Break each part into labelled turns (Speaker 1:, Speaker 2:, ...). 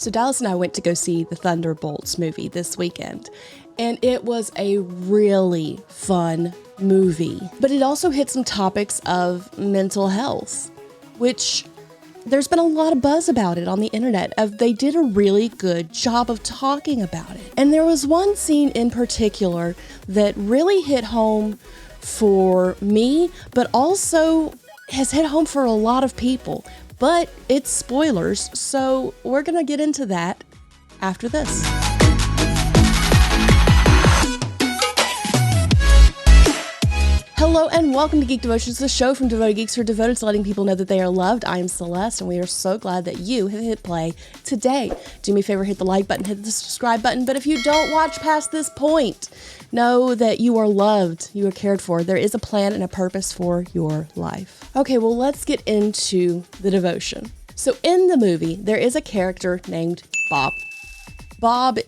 Speaker 1: So Dallas and I went to go see the Thunderbolts movie this weekend, and it was a really fun movie. But it also hit some topics of mental health, which there's been a lot of buzz about it on the internet. They did a really good job of talking about it. And there was one scene in particular that really hit home for me, but also has hit home for a lot of people. But it's spoilers, so we're gonna get into that after this. Hello and welcome to Geek Devotions, the show from devoted geeks who are devoted to letting people know that they are loved. I am Celeste, and we are so glad that you have hit play today. Do me a favor, hit the like button, hit the subscribe button, but if you don't watch past this point, know that you are loved, you are cared for. There is a plan and a purpose for your life. Okay, well, let's get into the devotion. So in the movie, there is a character named Bob. Bob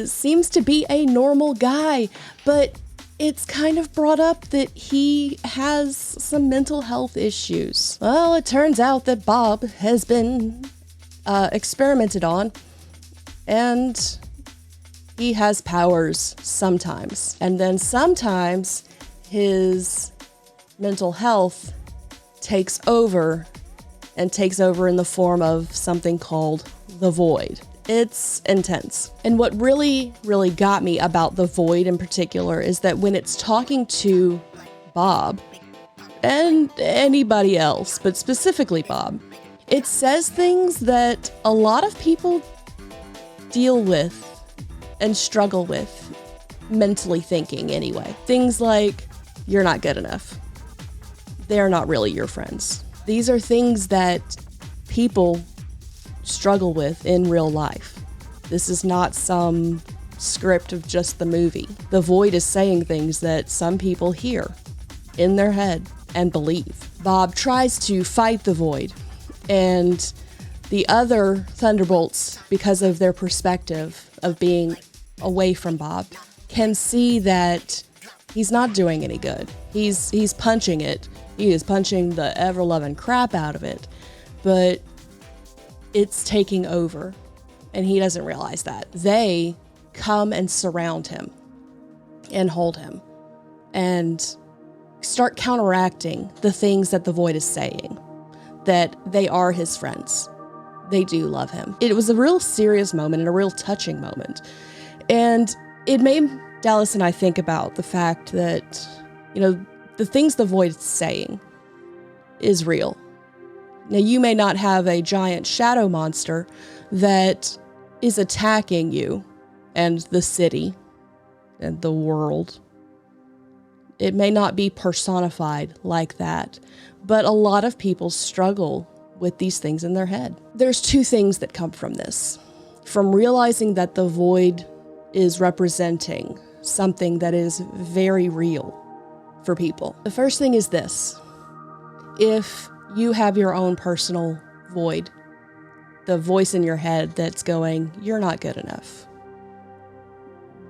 Speaker 1: seems to be a normal guy, but it's kind of brought up that he has some mental health issues. Well, it turns out that Bob has been experimented on, and he has powers sometimes. And then sometimes his mental health takes over in the form of something called the Void. It's intense. And what really, really got me about the Void in particular is that when it's talking to Bob and anybody else, but specifically Bob, it says things that a lot of people deal with and struggle with, mentally thinking anyway. Things like, you're not good enough. They're not really your friends. These are things that people struggle with in real life. This is not some script of just the movie. The Void is saying things that some people hear in their head and believe. Bob tries to fight the Void, and the other Thunderbolts, because of their perspective of being away from Bob, can see that he's not doing any good. He's punching it. He is punching the ever-loving crap out of it, but it's taking over, and he doesn't realize that. They come and surround him and hold him and start counteracting the things that the Void is saying, that they are his friends. They do love him. It was a real serious moment and a real touching moment. And it made Dallas and I think about the fact that, the things the Void is saying is real. Now, you may not have a giant shadow monster that is attacking you and the city and the world. It may not be personified like that, but a lot of people struggle with these things in their head. There's two things that come from this. From realizing that the Void is representing something that is very real for people. The first thing is this. If you have your own personal Void, the voice in your head that's going, you're not good enough.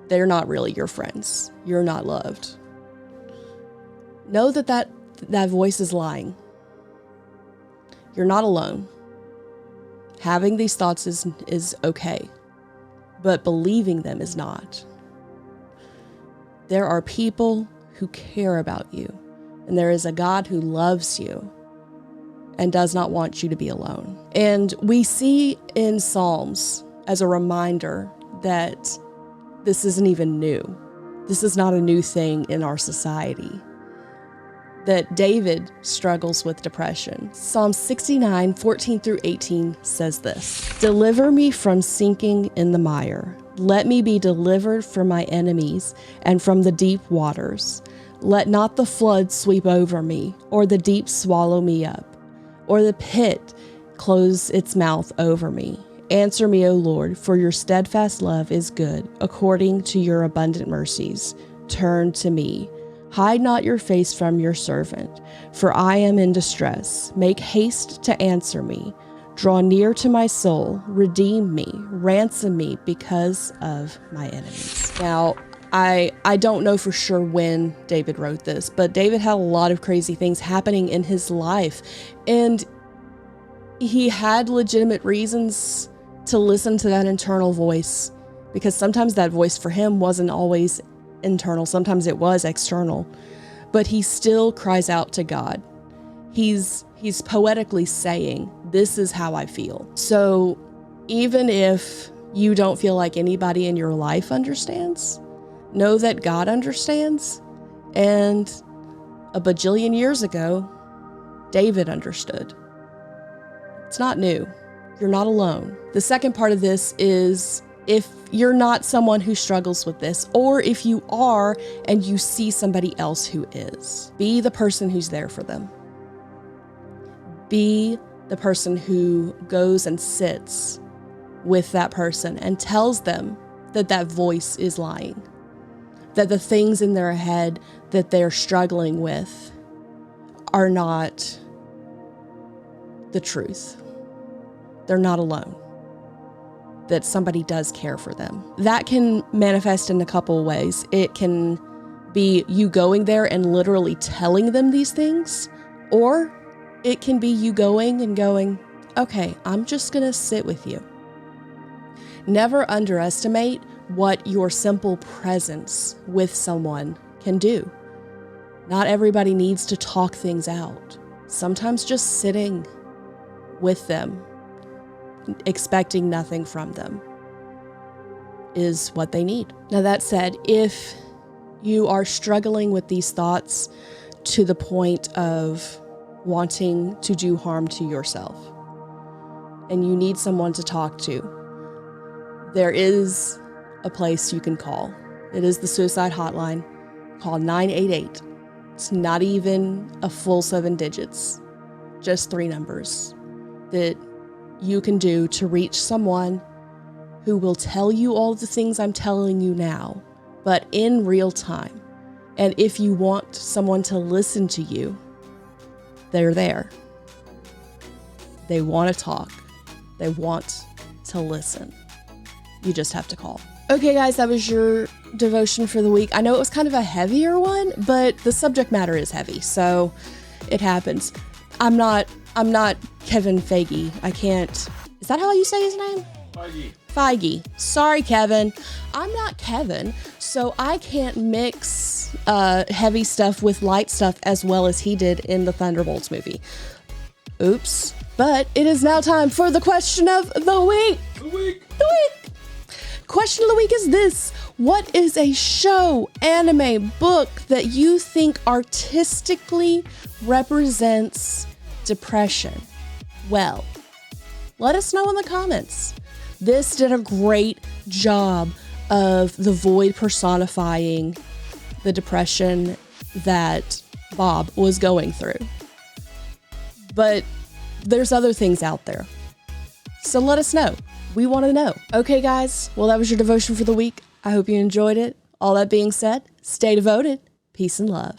Speaker 1: They're not really your friends. You're not loved. Know that voice is lying. You're not alone. Having these thoughts is okay, but believing them is not. There are people who care about you, and there is a God who loves you and does not want you to be alone. And we see in Psalms as a reminder that this isn't even new. This is not a new thing in our society. That David struggles with depression. Psalm 69, 14 through 18 says this: "Deliver me from sinking in the mire. Let me be delivered from my enemies and from the deep waters. Let not the flood sweep over me, or the deep swallow me up, or the pit close its mouth over me. Answer me, O Lord, for your steadfast love is good. According to your abundant mercies, turn to me. Hide not your face from your servant, for I am in distress. Make haste to answer me. Draw near to my soul, redeem me, ransom me because of my enemies." Now, I don't know for sure when David wrote this, but David had a lot of crazy things happening in his life. And he had legitimate reasons to listen to that internal voice, because sometimes that voice for him wasn't always internal. Sometimes it was external, but he still cries out to God. He's poetically saying, this is how I feel. So even if you don't feel like anybody in your life understands, know that God understands. And a bajillion years ago, David understood. It's not new. You're not alone. The second part of this is, if you're not someone who struggles with this, or if you are and you see somebody else who is, be the person who's there for them. Be the person who goes and sits with that person and tells them that that voice is lying, that the things in their head that they're struggling with are not the truth. They're not alone. That somebody does care for them. That can manifest in a couple of ways. It can be you going there and literally telling them these things, or it can be you going and going, okay, I'm just gonna sit with you. Never underestimate what your simple presence with someone can do. Not everybody needs to talk things out. Sometimes just sitting with them, expecting nothing from them, is what they need. Now, that said, if you are struggling with these thoughts to the point of wanting to do harm to yourself, and you need someone to talk to, there is a place you can call. It is the suicide hotline. Call 988. It's not even a full 7 digits, just 3 numbers that you can do to reach someone who will tell you all the things I'm telling you now, but in real time. And if you want someone to listen to you, they're there. They want to talk. They want to listen. You just have to call. Okay, guys, that was your devotion for the week. I know it was kind of a heavier one, but the subject matter is heavy, so it happens. I'm not Kevin Feige. I can't. Is that how you say his name? Feige. Sorry, Kevin. I'm not Kevin, so I can't mix heavy stuff with light stuff as well as he did in the Thunderbolts movie. Oops. But it is now time for the question of the week. The week. Question of the week is this: what is a show, anime, book that you think artistically represents depression? Well, let us know in the comments. This did a great job of the void personifying the depression that Bob was going through. But there's other things out there. So let us know. We want to know. Okay, guys. Well, that was your devotion for the week. I hope you enjoyed it. All that being said, stay devoted. Peace and love.